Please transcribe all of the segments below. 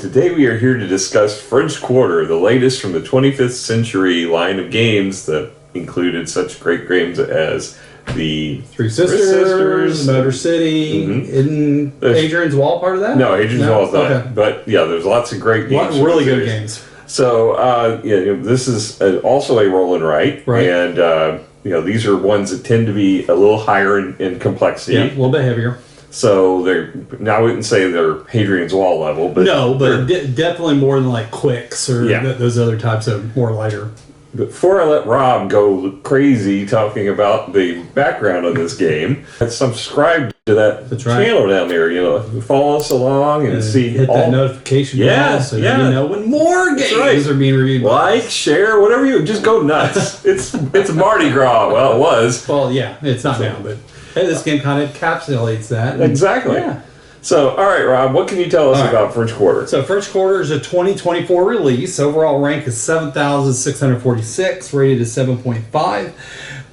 today we are here to discuss French Quarter, the latest from the 25th century line of games that included such great games as the Three Sisters, Motor City, isn't Hadrian's Wall part of that? No, Hadrian's Wall is not. Okay. But yeah, there's lots of great games. Really good games. So this is also a roll and write, and these are ones that tend to be a little higher in complexity. Yeah, a little bit heavier. So now I wouldn't say they're Hadrian's Wall level, but definitely more than like Quicks or those other types of more lighter. Before I let Rob go crazy talking about the background of this game, subscribe to that channel down there. Follow us along and see hit that notification bell so that you know when more games are being reviewed. Like, share, whatever you just go nuts. It's Mardi Gras. Well, it was. Well, yeah, it's not now, but this game kind of encapsulates that. Exactly. Yeah. So, all right, Rob, what can you tell us about French Quarter? So, French Quarter is a 2024 release. Overall rank is 7,646, rated as 7.5.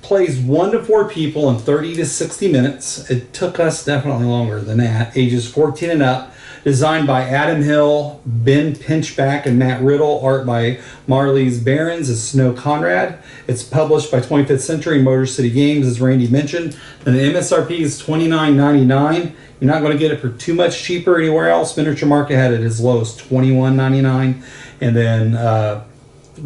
Plays 1 to 4 people in 30 to 60 minutes. It took us definitely longer than that. Ages 14 and up. Designed by Adam Hill, Ben Pinchback, and Matt Riddle. Art by Marlies Behrens and Snow Conrad. It's published by 25th Century Motor City Games, as Randy mentioned. And the MSRP is $29.99. You're not going to get it for too much cheaper anywhere else. Miniature Market had it as low as $21.99, and then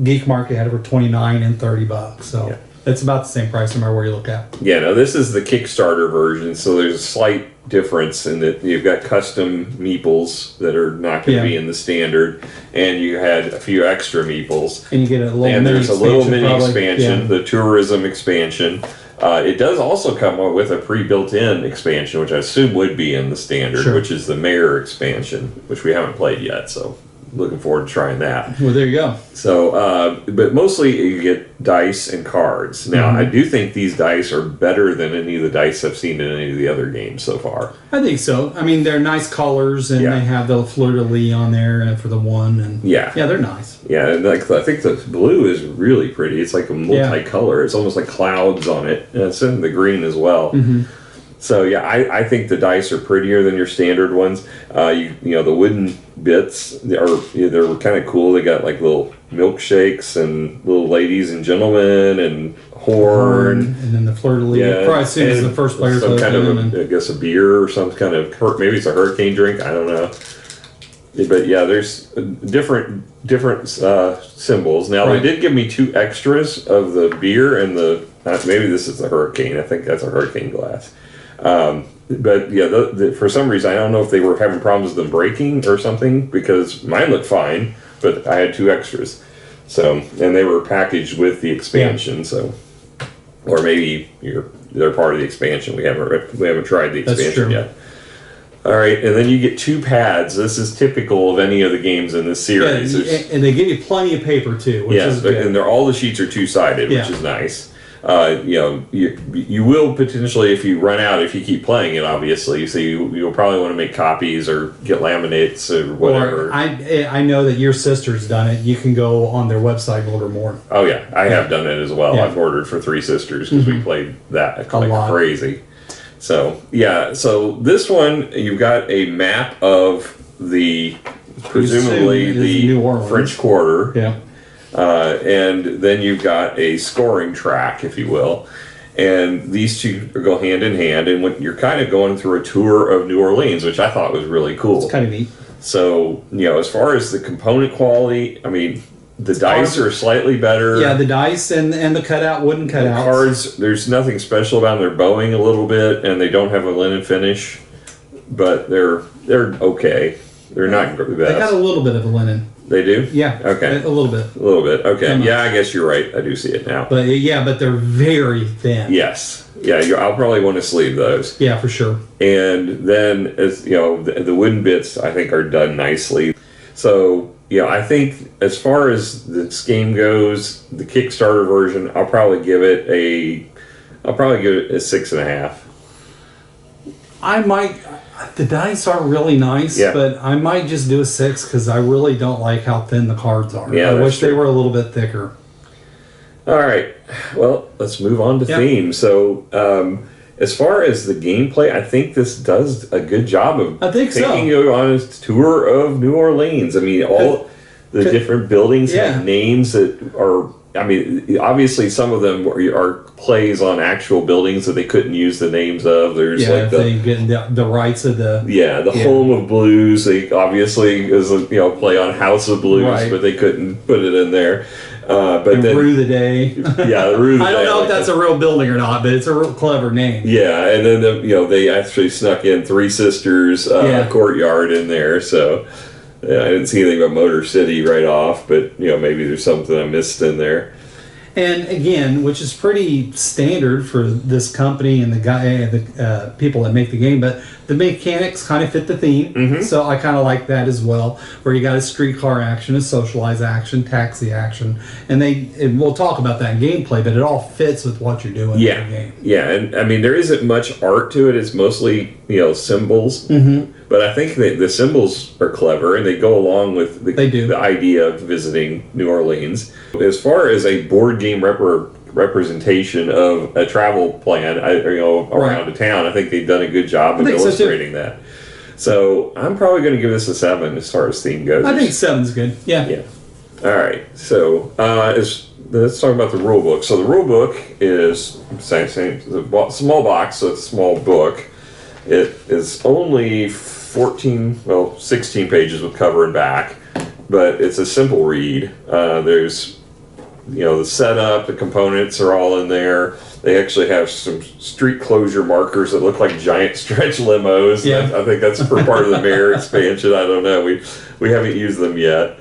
Geek Market had it for $29 and $30. So it's about the same price no matter where you look at. Yeah, no, this is the Kickstarter version, so there's a slight difference in that you've got custom meeples that are not going to be in the standard, and you had a few extra meeples. And you get a little and there's a little mini expansion, yeah. The tourism expansion. It does also come with a pre-built-in expansion, which I assume would be in the standard, which is the Mayor expansion, which we haven't played yet, so looking forward to trying that. Well, there you go. So, but mostly you get dice and cards. Now, I do think these dice are better than any of the dice I've seen in any of the other games so far. I think so. I mean, they're nice colors, and they have the fleur-de-lis on there for the one, and they're nice. Yeah, and I think the blue is really pretty. It's like a multicolor. It's almost like clouds on it, and it's in the green as well. So I think the dice are prettier than your standard ones. The wooden bits they're kind of cool. They got like little milkshakes and little ladies and gentlemen and horn, and then the fleur-de-lis. Probably as soon as the first player's some kind of I guess a beer or some kind of maybe it's a hurricane drink. I don't know. But yeah, there's different symbols. Now they did give me 2 extras of the beer and maybe this is the hurricane. I think that's a hurricane glass. But yeah, for some reason I don't know if they were having problems with them breaking or something, because mine looked fine, but I had 2 extras. So, and they were packaged with the expansion. So, or maybe they're part of the expansion. We haven't tried the expansion yet. All right, and then you get 2 pads. This is typical of any of the games in this series. And they give you plenty of paper too. Which is good. And all the sheets are 2-sided, which is nice. You will potentially, if you run out, if you keep playing it, obviously, so you'll probably want to make copies or get laminates or whatever. Or I know that your sister's done it. You can go on their website and order more. Oh yeah, I have done it as well. Yeah. I've ordered for 3 Sisters because we played that like crazy. So so this one you've got a map of presumably the French Quarter. Yeah. And then you've got a scoring track, if you will, and these two go hand in hand, and when you're kind of going through a tour of New Orleans, which I thought was really cool. It's kind of neat. So, as far as the component quality, I mean, the dice are slightly better. Yeah, the dice and the wooden cutouts. The cards, there's nothing special about them. They're bowing a little bit, and they don't have a linen finish, but they're okay. They're not the best. They got a little bit of a linen. They do? Yeah. Okay. A little bit. A little bit. Okay. Yeah, I guess you're right. I do see it now. But they're very thin. Yes. Yeah, I'll probably want to sleeve those. Yeah, for sure. And then, as the wooden bits, I think, are done nicely. So, I think as far as this game goes, the Kickstarter version, I'll probably give it a 6.5. I might. The dice are really nice, but I might just do a 6 because I really don't like how thin the cards are. Yeah, I wish they were a little bit thicker. All right. Well, let's move on to theme. So, as far as the gameplay, I think this does a good job of I think taking you on a tour of New Orleans. I mean, all the different buildings have names that are. I mean, obviously, some of them are plays on actual buildings that they couldn't use the names of. There's like getting the rights of the Home of Blues. They obviously is a play on House of Blues, but they couldn't put it in there. But and then Rue the Day. Yeah, Rue the Day. I don't know if that's a real building or not, but it's a real clever name. Yeah, and then they actually snuck in Three Sisters Courtyard in there. So I didn't see anything about Motor City right off, but maybe there's something I missed in there. And again, which is pretty standard for this company and the people that make the game, but the mechanics kind of fit the theme. So I kind of like that as well, where you got a streetcar action, a socialized action, taxi action, and we'll talk about that in gameplay, but it all fits with what you're doing in the game. Yeah, and I mean there isn't much art to it. It's mostly symbols. But I think the symbols are clever, and they go along with the idea of visiting New Orleans. As far as a board game representation of a travel plan, around a town, I think they've done a good job of illustrating that. So I'm probably going to give this a 7 as far as theme goes. I think 7's good. Yeah. All right. So let's talk about the rule book. So the rule book is same small box, so it's a small book. It is only 16 pages with cover and back, but it's a simple read. There's, the setup, the components are all in there. They actually have some street closure markers that look like giant stretch limos. I think that's for part of the mayor expansion. I don't know. We haven't used them yet.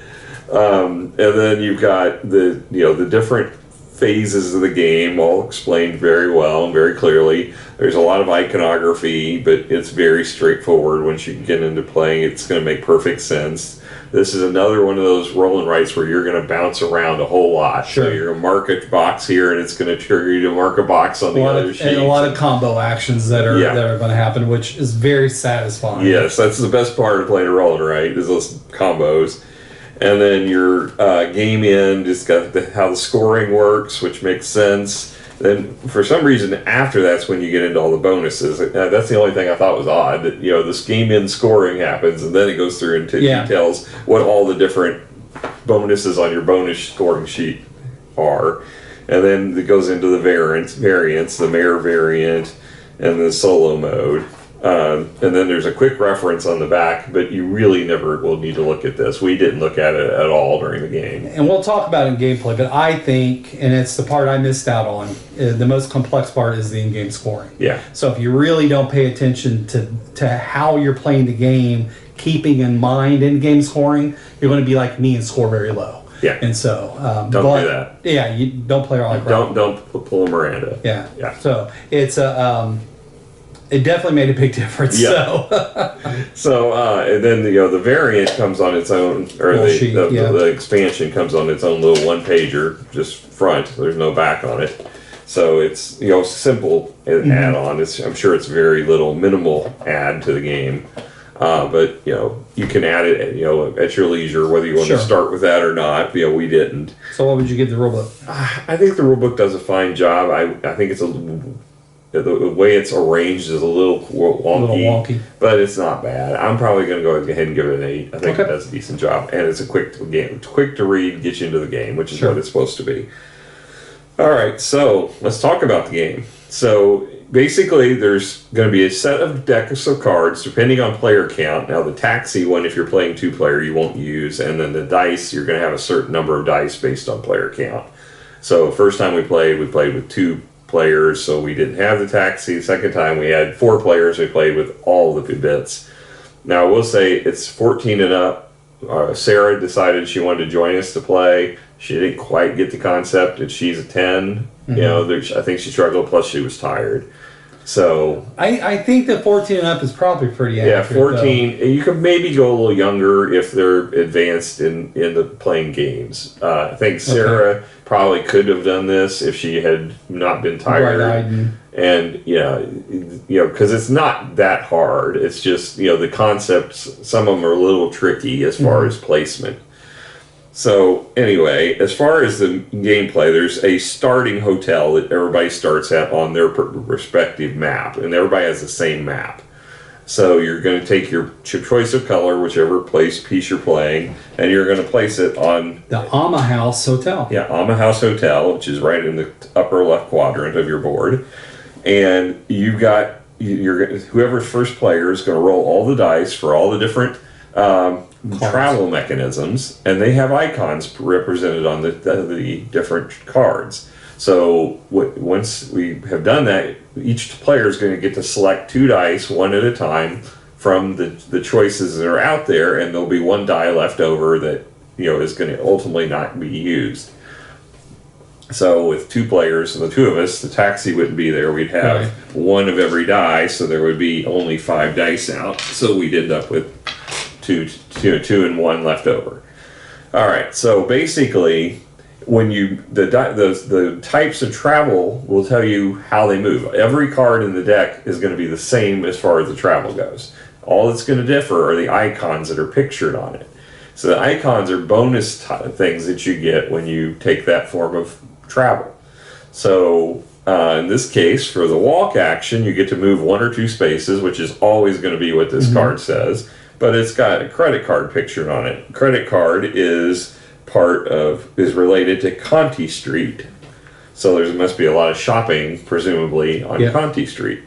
And then you've got the different phases of the game all explained very well and very clearly. There's a lot of iconography, but it's very straightforward. Once you get into playing, it's going to make perfect sense. This is another one of those roll and writes where you're going to bounce around a whole lot. Sure. So you're going to mark a box here, and it's going to trigger you to mark a box on the other sheet. And a lot of combo actions that are going to happen, which is very satisfying. Yes, that's the best part of playing a roll and write is those combos. And then your game end has got how the scoring works, which makes sense. Then, for some reason, after that's when you get into all the bonuses. That's the only thing I thought was odd. That this game end scoring happens, and then it goes through into details what all the different bonuses on your bonus scoring sheet are, and then it goes into the variants, the mayor variant, and the solo mode. And then there's a quick reference on the back, but you really never will need to look at this. We didn't look at it at all during the game. And we'll talk about it in gameplay, but I think, and it's the part I missed out on, the most complex part is the in-game scoring. Yeah. So if you really don't pay attention to how you're playing the game, keeping in mind in-game scoring, you're going to be like me and score very low. Yeah. And so don't do that. Yeah, you don't play like don't pull a Miranda. Yeah. Yeah. So it's it definitely made a big difference. Yeah. So and then the variant comes on its own, or the expansion comes on its own little one pager, just front. There's no back on it. So it's simple add-on. I'm sure it's very minimal add to the game. But you can add it at your leisure, whether you want to start with that or not. We didn't. So what would you give the rulebook? I think the rulebook does a fine job. I think it's the way it's arranged is a little wonky, but it's not bad. I'm probably going to go ahead and give it an 8. I think it does a decent job, and it's a quick game, quick to read, get you into the game, which is what it's supposed to be. All right, so let's talk about the game. So basically, there's going to be a set of decks of cards depending on player count. Now, the taxi one, if you're playing 2-player, you won't use, and then the dice, you're going to have a certain number of dice based on player count. So first time we played with 2 players, so we didn't have the taxi. Second time we had 4 players. We played with all the bits. Now I will say it's 14 and up. Sarah decided she wanted to join us to play. She didn't quite get the concept, and she's a 10. I think she struggled. Plus she was tired. So I think that 14 and up is probably pretty accurate. Yeah, 14. Though. You could maybe go a little younger if they're advanced in the playing games. I think Sarah probably could have done this if she had not been tired. And because it's not that hard. It's just the concepts. Some of them are a little tricky as far as placement. So anyway, as far as the gameplay, there's a starting hotel that everybody starts at on their respective map, and everybody has the same map. So you're going to take your choice of color, whichever piece you're playing, and you're going to place it on the Ama House Hotel. Yeah, Ama House Hotel, which is right in the upper left quadrant of your board. And you've got whoever's first player is going to roll all the dice for all the different travel mechanisms, and they have icons represented on the different cards. So once we have done that, each player is going to get to select 2 dice, one at a time, from the choices that are out there, and there'll be 1 die left over that is going to ultimately not be used. So with 2 players and the 2 of us, the taxi wouldn't be there. We'd have 1 of every die, so there would be only 5 dice out. So we'd end up with 2 and 1 left over. All right. So basically, when the types of travel will tell you how they move. Every card in the deck is going to be the same as far as the travel goes. All that's going to differ are the icons that are pictured on it. So the icons are bonus things that you get when you take that form of travel. So in this case, for the walk action, you get to move 1 or 2 spaces, which is always going to be what this card says. But it's got a credit card pictured on it. Credit card is related to Conti Street. So there must be a lot of shopping, presumably, on Conti Street.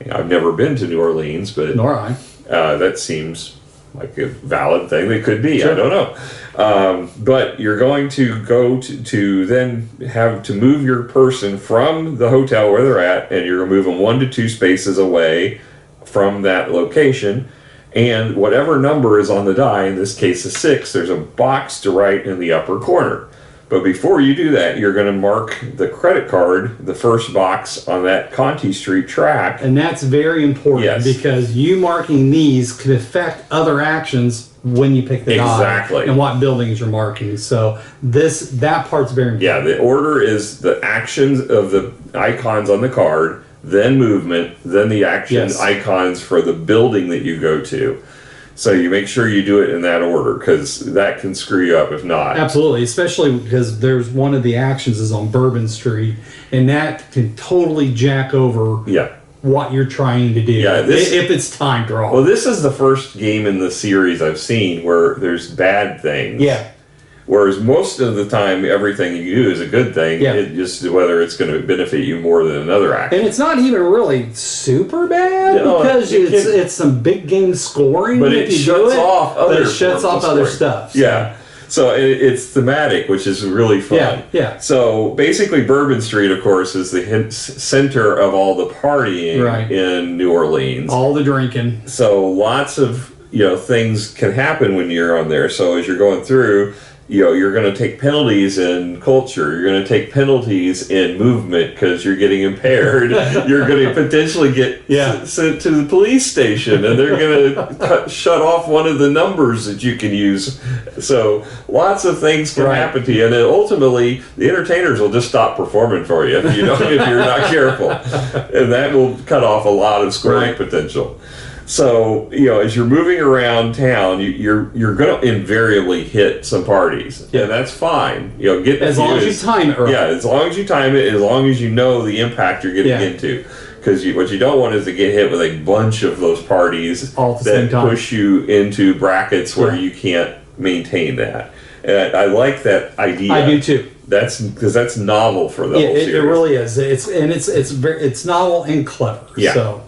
I've never been to New Orleans, but nor I. That seems like a valid thing. It could be. Sure. I don't know. But you're going to go to then have to move your person from the hotel where they're at, and you're moving 1 to 2 spaces away from that location. And whatever number is on the die, in this case a 6, there's a box to write in the upper corner. But before you do that, you're going to mark the credit card, the first box on that Conti Street track. And that's very important because you marking these could affect other actions when you pick the die and what buildings you're marking. So that part's very important. Yeah, the order is the actions of the icons on the card, then movement, then the action icons for the building that you go to. So you make sure you do it in that order, because that can screw you up if not. Absolutely, especially because there's one of the actions is on Bourbon Street, and that can totally jack over what you're trying to do if it's timed wrong. Well, this is the first game in the series I've seen where there's bad things. Yeah. Whereas most of the time, everything you do is a good thing. Yeah. It just whether it's going to benefit you more than another action. And it's not even really super bad because it's some big game scoring. But it shuts off other stuff. Yeah. So it's thematic, which is really fun. Yeah. So basically, Bourbon Street, of course, is the center of all the partying in New Orleans. All the drinking. So lots of things can happen when you're on there. So as you're going through, you're going to take penalties in culture. You're going to take penalties in movement because you're getting impaired. You're going to potentially get sent to the police station, and they're going to shut off one of the numbers that you can use. So lots of things can happen to you, and then ultimately the entertainers will just stop performing for you if you're not careful, and that will cut off a lot of scoring potential. So, as you're moving around town, you're going to invariably hit some parties, and that's fine. As long as you time it right. Yeah, as long as you time it, as long as you know the impact you're getting into. Because what you don't want is to get hit with a bunch of those parties all at the same time. Push you into brackets where you can't maintain that. And I like that idea. I do too. That's because that's novel for the whole series. It really is. It's novel and clever. Yeah.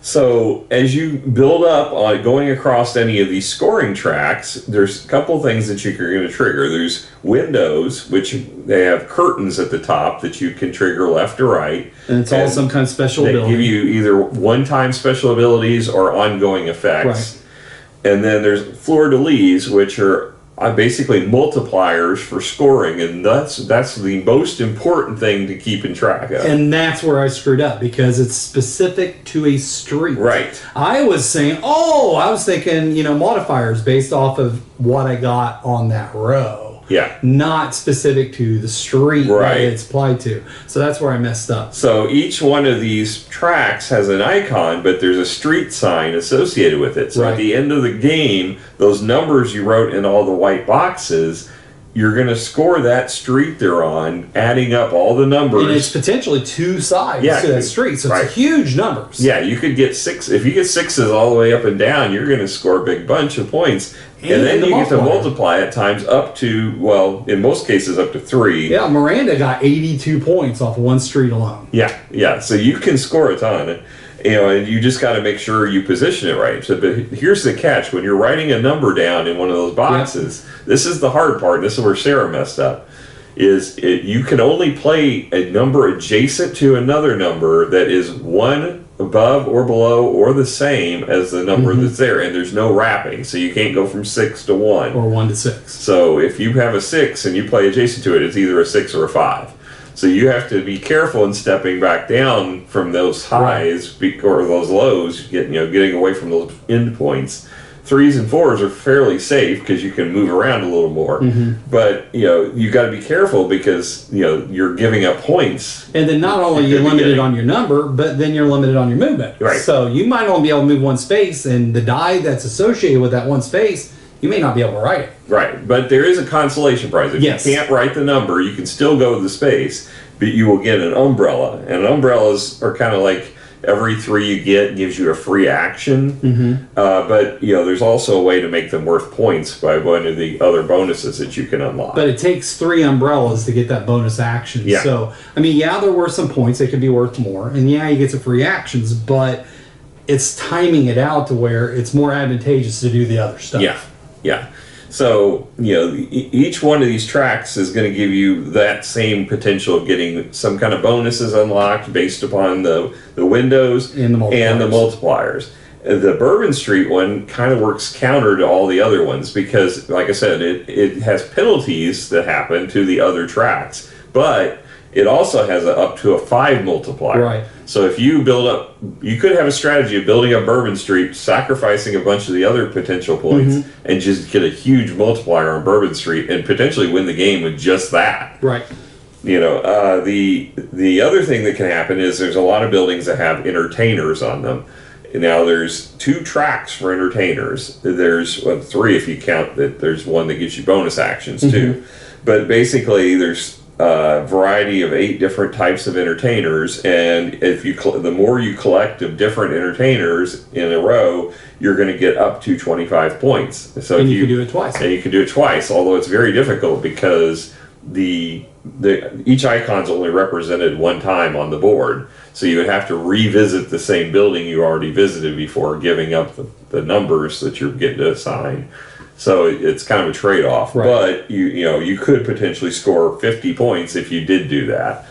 So as you build up on going across any of these scoring tracks, there's a couple things that you're going to trigger. There's windows, which they have curtains at the top that you can trigger left or right. And it's all some kind of special ability. They give you either one-time special abilities or ongoing effects. Right. And then there's fleur-de-lis, which are basically multipliers for scoring, and that's the most important thing to keep in track of. And that's where I screwed up, because it's specific to a street. Right. I was thinking, modifiers based off of what I got on that row. Yeah. Not specific to the street that it's applied to. So that's where I messed up. So each one of these tracks has an icon, but there's a street sign associated with it. So at the end of the game, those numbers you wrote in all the white boxes you're going to score that street they're on, adding up all the numbers. And it's potentially 2 sides to that street, so it's huge numbers. Yeah, you could get 6. If you get 6s all the way up and down, you're going to score a big bunch of points. And then you get to multiply it times up to, well, in most cases, up to 3. Yeah, Miranda got 82 points off of one street alone. Yeah. So you can score a ton. And you just got to make sure you position it right. So, but here's the catch: when you're writing a number down in one of those boxes, this is the hard part. This is where Sarah messed up. You can only play a number adjacent to another number that is 1 above or below or the same as the number that's there, and there's no wrapping, so you can't go from 6 to 1 or 1 to 6. So if you have a 6 and you play adjacent to it, it's either a 6 or a 5. So you have to be careful in stepping back down from those highs or those lows, getting away from those end points. 3s and 4s are fairly safe because you can move around a little more. But you got to be careful because you're giving up points. And then not only you're limited on your number, but then you're limited on your movement. Right. So you might only be able to move one space, and the die that's associated with that one space, you may not be able to write it. Right, but there is a consolation prize. If you can't write the number, you can still go to the space, but you will get an umbrella. And umbrellas are kind of like every 3 you get gives you a free action. But there's also a way to make them worth points by one of the other bonuses that you can unlock. But it takes 3 umbrellas to get that bonus action. Yeah. So they're worth some points. They could be worth more, and you get some free actions. But it's timing it out to where it's more advantageous to do the other stuff. Yeah. So, each one of these tracks is going to give you that same potential of getting some kind of bonuses unlocked based upon the windows and the multipliers. The Bourbon Street one kind of works counter to all the other ones because, like I said, it has penalties that happen to the other tracks, but it also has up to a 5 multiplier. Right. So if you you could have a strategy of building up Bourbon Street, sacrificing a bunch of the other potential points, and just get a huge multiplier on Bourbon Street and potentially win the game with just that. Right. The other thing that can happen is there's a lot of buildings that have entertainers on them. Now there's 2 tracks for entertainers. There's 3 if you count that there's one that gives you bonus actions too. But basically there's a variety of 8 different types of entertainers, and if the more you collect of different entertainers in a row, you're going to get up to 25 points. So you can do it twice. And you can do it twice, although it's very difficult because each icon's only represented one time on the board, so you would have to revisit the same building you already visited before giving up the numbers that you're getting to assign. So it's kind of a trade-off, but you could potentially score 50 points if you did do that.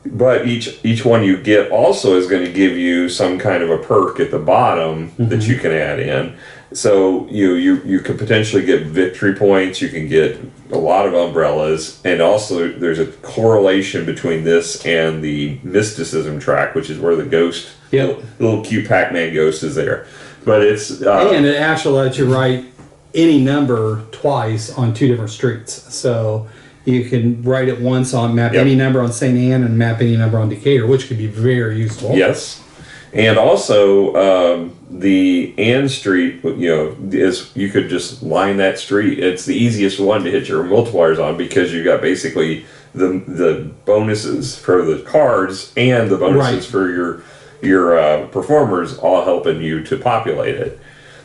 But each one you get also is going to give you some kind of a perk at the bottom that you can add in. So you could potentially get victory points. You can get a lot of umbrellas, and also there's a correlation between this and the mysticism track, which is where the ghost, little cute Pac-Man ghost, is there. But it's and it actually lets you write any number twice on 2 different streets. So you can write it once on map any number on St. Anne and map any number on Decatur, which could be very useful. Yes. And also the Ann Street, is you could just line that street. It's the easiest one to hit your multipliers on because you got basically the bonuses for the cards and the bonuses for your performers all helping you to populate it.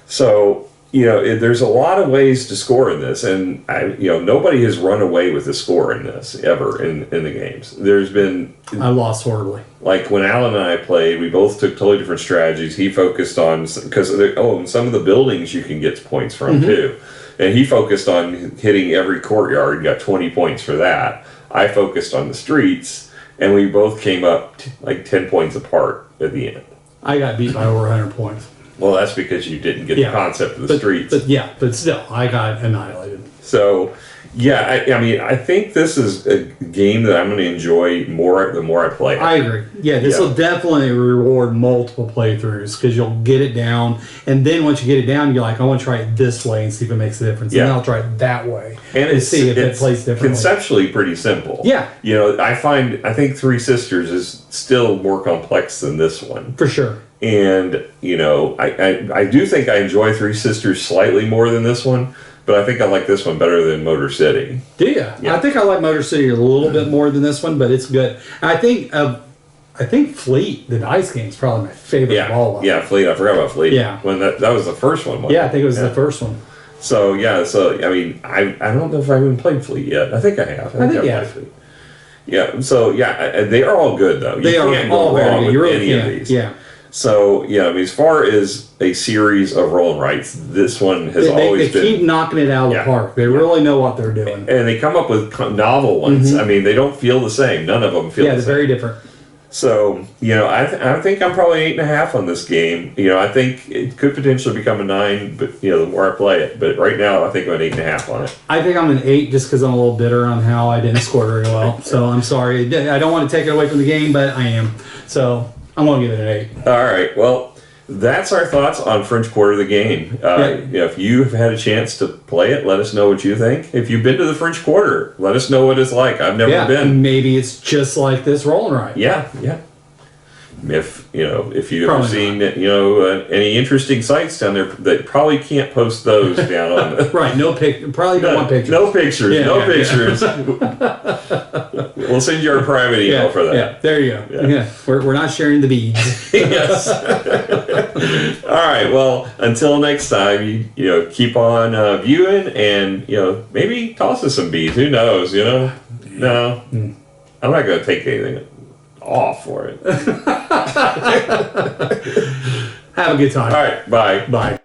So there's a lot of ways to score in this, and nobody has run away with a score in this ever in the games. I lost horribly. Like when Alan and I played, we both took totally different strategies. He focused on and some of the buildings you can get points from too, and he focused on hitting every courtyard and got 20 points for that. I focused on the streets, and we both came up like 10 points apart at the end. I got beat by over 100 points. Well, that's because you didn't get the concept of the streets. But still, I got annihilated. So, I think this is a game that I'm going to enjoy more the more I play it. I agree. Yeah, this will definitely reward multiple playthroughs because you'll get it down, and then once you get it down, you're like, I want to try it this way and see if it makes a difference. And then I'll try it that way and see if it plays differently. Conceptually pretty simple. Yeah. I think Three Sisters is still more complex than this one. For sure. And, I do think I enjoy Three Sisters slightly more than this one, but I think I like this one better than Motor City. Do you? Yeah. I think I like Motor City a little bit more than this one, but it's good. I think Fleet, the dice game, is probably my favorite of all of them. Yeah, Fleet. I forgot about Fleet. Yeah. When that was the first one. Wasn't Yeah, I think it was the first one. So I mean, I don't know if I even played Fleet yet. I think I have. I think I've you played have. Fleet. Yeah. So they are all good though. They You are can't all go very wrong good. with You really any of can't. these. Yeah. So I mean, as far as a series of roll and writes, this one has always they been. keep knocking it out of the park. They really know what they're doing. And they come up with novel ones. I mean, they don't feel the same. None of them feel Yeah, the they're same. very different. So, I think I'm probably 8.5 on this game. I think it could potentially become a 9, but, the more I play it. But right now, I think I'm an 8.5 on it. I think I'm an 8 just because I'm a little bitter on how I didn't score very well. So I'm sorry. I don't want to take it away from the game, but I am. So I'm going to give it an 8. All right. Well, that's our thoughts on French Quarter the game. If you have had a chance to play it, let us know what you think. If you've been to the French Quarter, let us know what it's like. I've never been. Maybe it's just like this roll and ride. Yeah. If you've ever Probably seen any interesting sites down there, that probably can't post those down on the Right, probably don't want pictures. No pictures. Yeah, no yeah, pictures. We'll send you our private email for that. Yeah, there you go. Yeah. We're not sharing the beads. Yes. All right. Well, until next time, you keep on viewing, and maybe toss us some beads. Who knows? No, I'm not going to take anything off for it. Have a good time. All right. Bye. Bye.